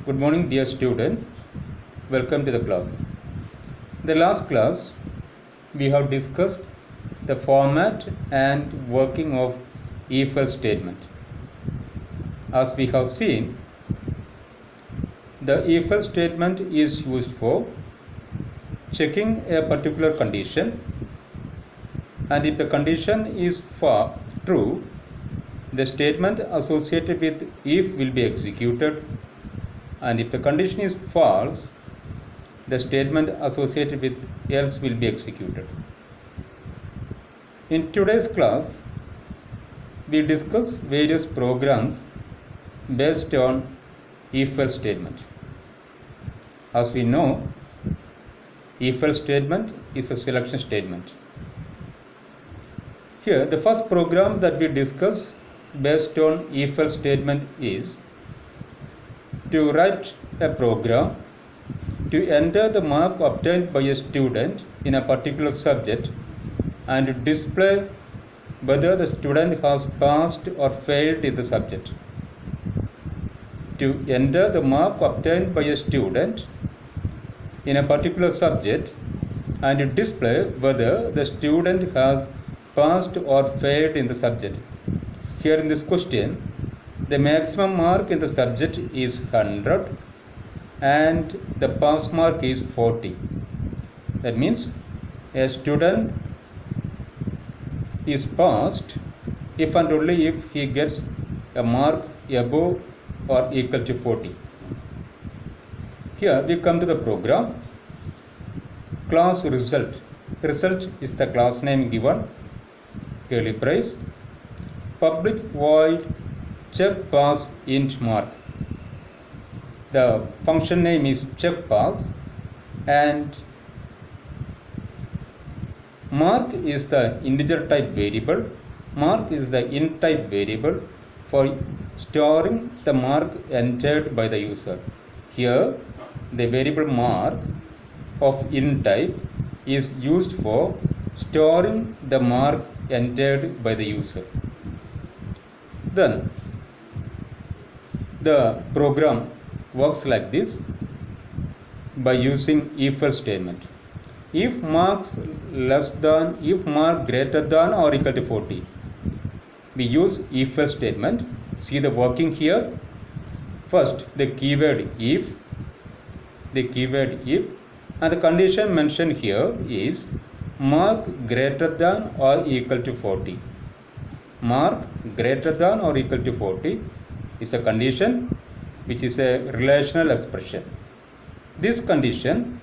Good morning, dear students. Welcome to the class. In the last class, we have discussed the format and working of if-else statement. As we have seen, the if-else statement is used for checking a particular condition, and if the condition is true, the statement associated with if will be executed, and if the condition is false, the statement associated with else will be executed. In today's class, we discuss various programs based on if-else statement. As we know, if-else statement is a selection statement. Here, the first program that we discuss based on if-else statement is to write a program to enter the mark obtained by a student in a particular subject and display whether the student has passed or failed in the subject. To enter the mark obtained by a student in a particular subject and display whether the student has passed or failed in the subject. Here in this question, the maximum mark in the subject is 100 and the pass mark is 40. That means a student is passed if and only if he gets a mark above or equal to 40. Here we come to the program. Class result. Result is the class name given, curly brace, public void check pass int mark. The function name is check pass, and mark is the integer type variable. Mark is the int type variable for storing the mark entered by the user. Here the variable mark of int type is used for storing the mark entered by the user. Then the program works like this by using if-else statement. If mark greater than or equal to 40, we use if-else statement. See the working here. First, the keyword if, and the condition mentioned here is mark greater than or equal to 40. Mark greater than or equal to 40 is a condition which is a relational expression. This condition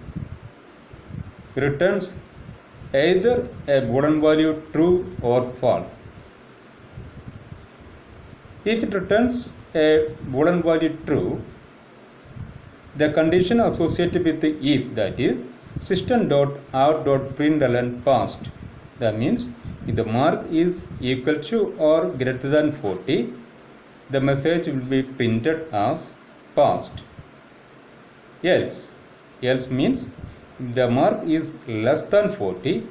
returns either a Boolean value true or false. If it returns a Boolean value true, the condition associated with the if, that is system.out.println passed. That means if the mark is equal to or greater than 40, the message will be printed as passed. Else means if the mark is less than 40,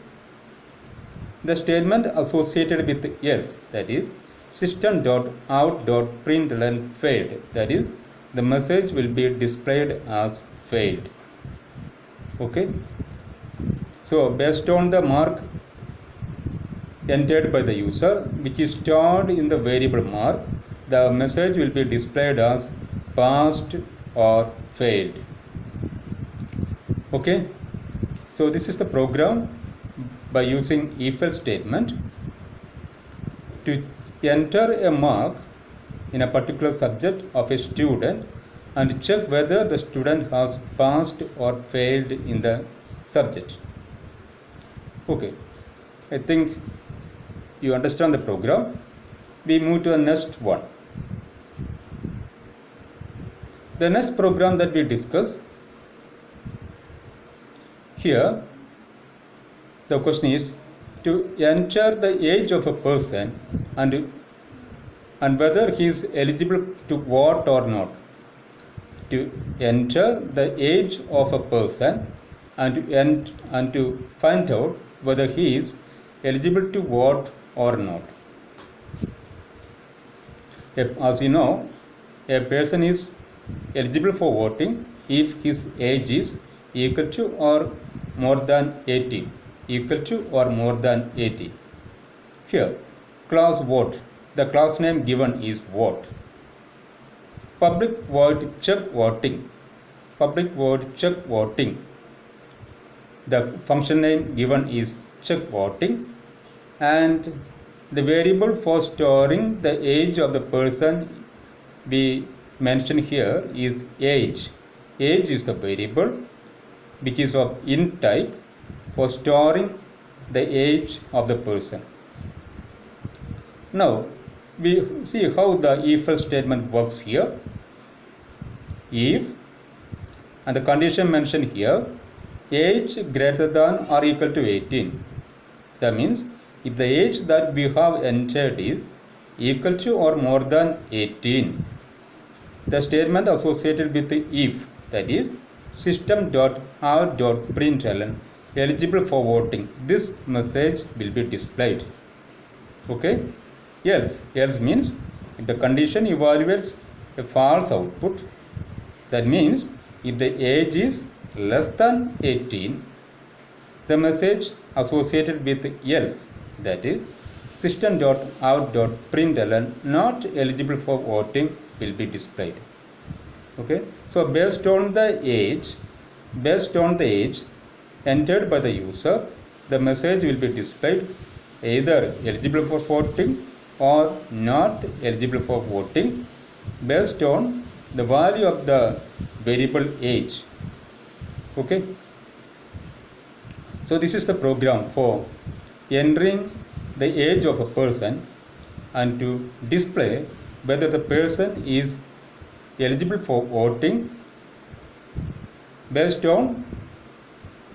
the statement associated with else, that is system.out.println failed, that is the message will be displayed as failed. Okay, so based on the mark entered by the user, which is stored in the variable mark, the message will be displayed as passed or failed. Okay, so this is the program by using if-else statement to enter a mark in a particular subject of a student and check whether the student has passed or failed in the subject. Okay, I think you understand the program. We move to the next one. The next program that we discuss here, the question is to enter the age of a person and whether he is eligible to vote or not. To enter the age of a person and to find out whether he is eligible to vote or not. As you know, a person is eligible for voting if his age is equal to or more than 18. Equal to or more than 80. Here, class vote. The class name given is vote. Public void check voting. Public void check voting. The function name given is check voting, and the variable for storing the age of the person we mention here is age. Age is the variable which is of int type for storing the age of the person. Now we see how the if else statement works here. If, and the condition mentioned here, age greater than or equal to 18. That means if the age that we have entered is equal to or more than 18, the statement associated with the if, that is system.out.println eligible for voting, this message will be displayed. Okay. Else means if the condition evaluates a false output, that means if the age is less than 18, the message associated with else, that is system.out.println not eligible for voting, will be displayed. Okay. So based on the age entered by the user, the message will be displayed either eligible for voting or not eligible for voting based on the value of the variable age. Okay. So this is the program for entering the age of a person and to display whether the person is eligible for voting based on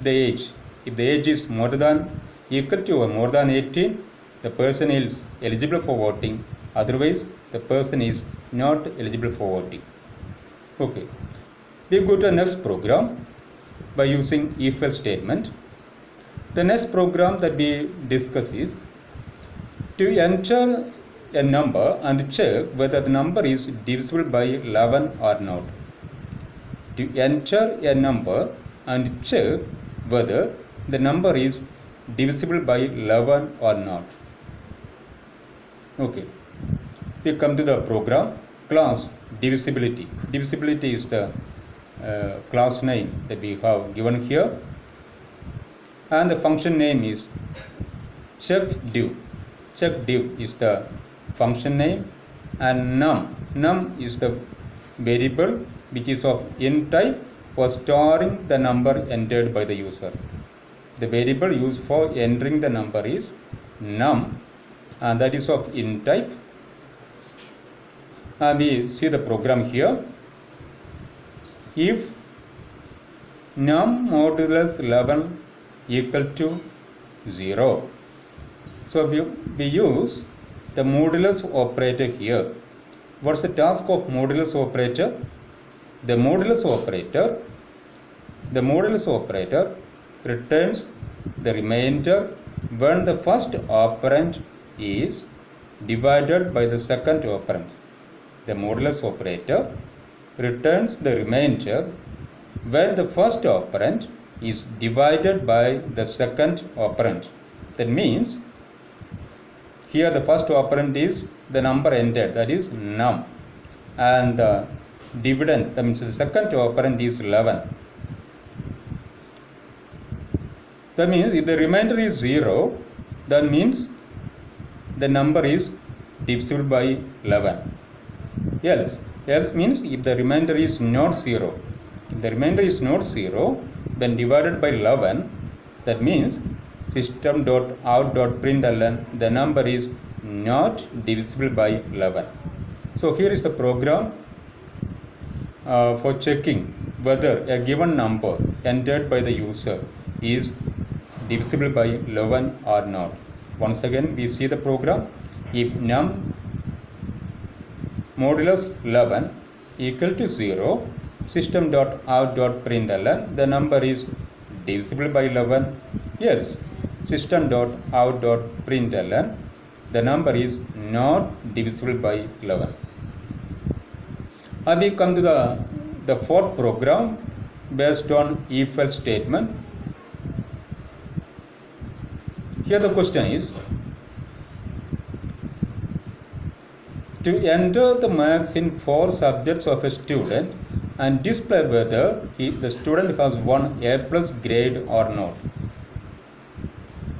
the age. If the age is more than equal to or more than 18, the person is eligible for voting. Otherwise, the person is not eligible for voting. Okay. We go to the next program by using if else statement. The next program that we discuss is to enter a number and check whether the number is divisible by 11 or not. To enter a number and check whether the number is divisible by 11 or not. Okay. We come to the program. Class divisibility. Divisibility is the class name that we have given here, and the function name is checkDiv. CheckDiv is the function name, and num is the variable which is of int type for storing the number entered by the user. The variable used for entering the number is num, and that is of int type. And we see the program here. If num modulus 11 equal to 0, so we use the modulus operator here. What's the task of modulus operator? The modulus operator returns the remainder when the first operand is divided by the second operand. The modulus operator returns the remainder when the first operand is divided by the second operand. That means here the first operand is the number entered, that is num, and the dividend, that means the second operand is 11. That means if the remainder is 0, that means the number is divisible by 11. Else means if the remainder is not 0. If the remainder is not 0, when divided by 11, that means system.out.println the number is not divisible by 11. So here is the program for checking whether a given number entered by the user is divisible by 11 or not. Once again we see the program. If num modulus 11 equal to 0, system.out.println the number is divisible by 11. Yes, system.out.println the number is not divisible by 11. And we come to the fourth program based on if-else statement. Here the question is, to enter the marks in 4 subjects of a student and display whether the student has won A+ grade or not.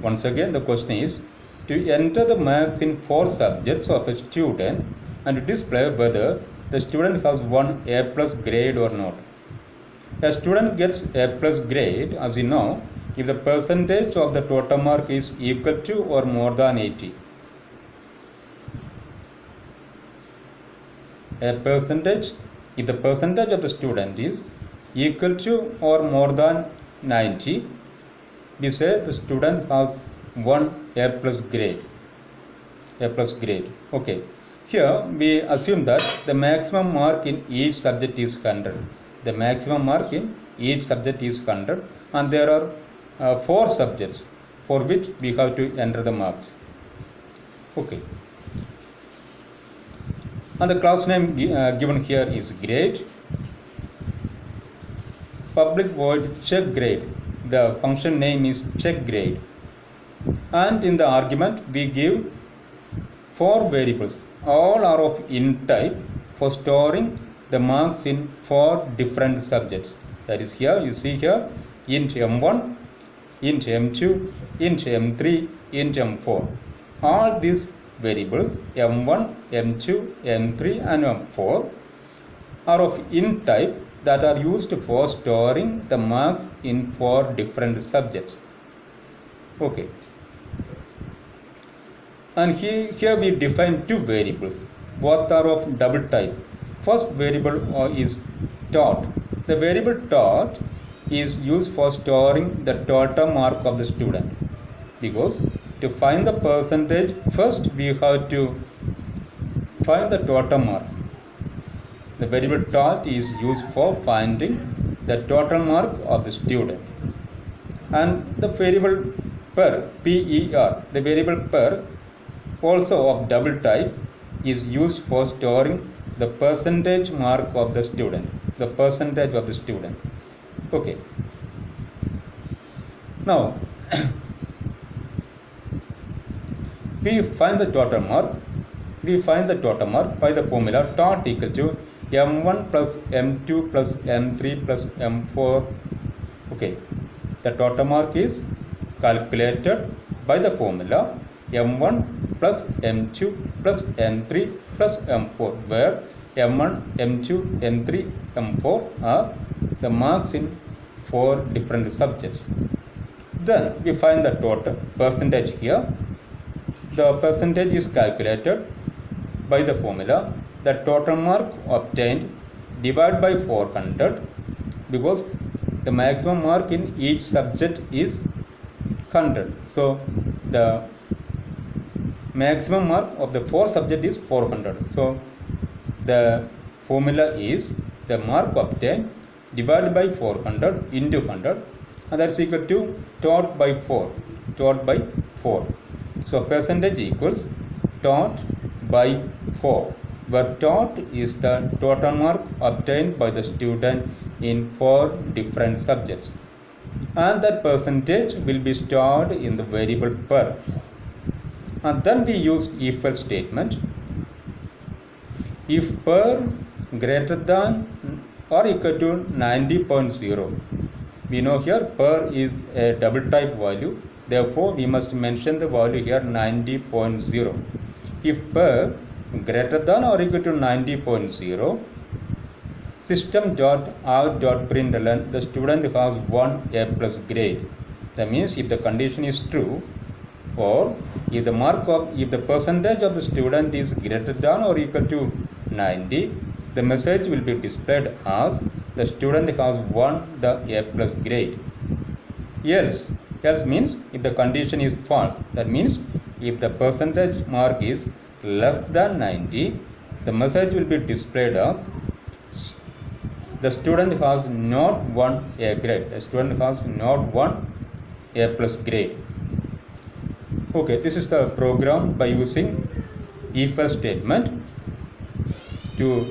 Once again, the question is, to enter the marks in 4 subjects of a student and display whether the student has won A+ grade or not. A student gets A+ grade, as you know, if the percentage of the total mark is equal to or more than 80. If the percentage of the student is equal to or more than 90, we say the student has won A+ grade. Okay. Here we assume that the maximum mark in each subject is 100. The maximum mark in each subject is 100, and there are 4 subjects for which we have to enter the marks. Okay. And the class name given here is grade. Public void check grade. The function name is check grade. And in the argument we give 4 variables. All are of int type for storing the marks in 4 different subjects. That is, here you see here int m1, int m2, int m3, int m4. All these variables m1, m2, m3 and m4 are of int type that are used for storing the marks in 4 different subjects. Okay. And here we define 2 variables. Both are of double type. First variable is tot. The variable tot is used for storing the total mark of the student, because to find the percentage, first we have to find the total mark. The variable tot is used for finding the total mark of the student. And the variable per, per, the variable per, also of double type, is used for storing the percentage mark of the student. The percentage of the student. Okay. Now, we find the total mark. We find the total mark by the formula tot equal to m1 plus m2 plus m3 plus m4. Okay. The total mark is calculated by the formula m1 plus m2 plus m3 plus m4, where m1, m2, m3, m4 are the marks in 4 different subjects. Then we find the total percentage here. The percentage is calculated by the formula the total mark obtained divided by 400, because the maximum mark in each subject is 100. So the maximum mark of the 4 subject is 400. So the formula is the mark obtained divided by 400 into 100, and that's equal to tot by 4. Tot by 4. So percentage equals tot by 4, where tot is the total mark obtained by the student in 4 different subjects, and that percentage will be stored in the variable per. And then we use if-else statement. If per greater than or equal to 90.0, we know here per is a double type value, therefore we must mention the value here 90.0. If per greater than or equal to 90.0, system.out.println the student has won A+ grade. That means if the condition is true, or if the percentage of the student is greater than or equal to 90, the message will be displayed as the student has won the A+ grade. Else means if the condition is false. That means if the percentage mark is less than 90, the message will be displayed as the student has not won A grade. The student has not won A+ grade. Okay, this is the program by using if-else statement to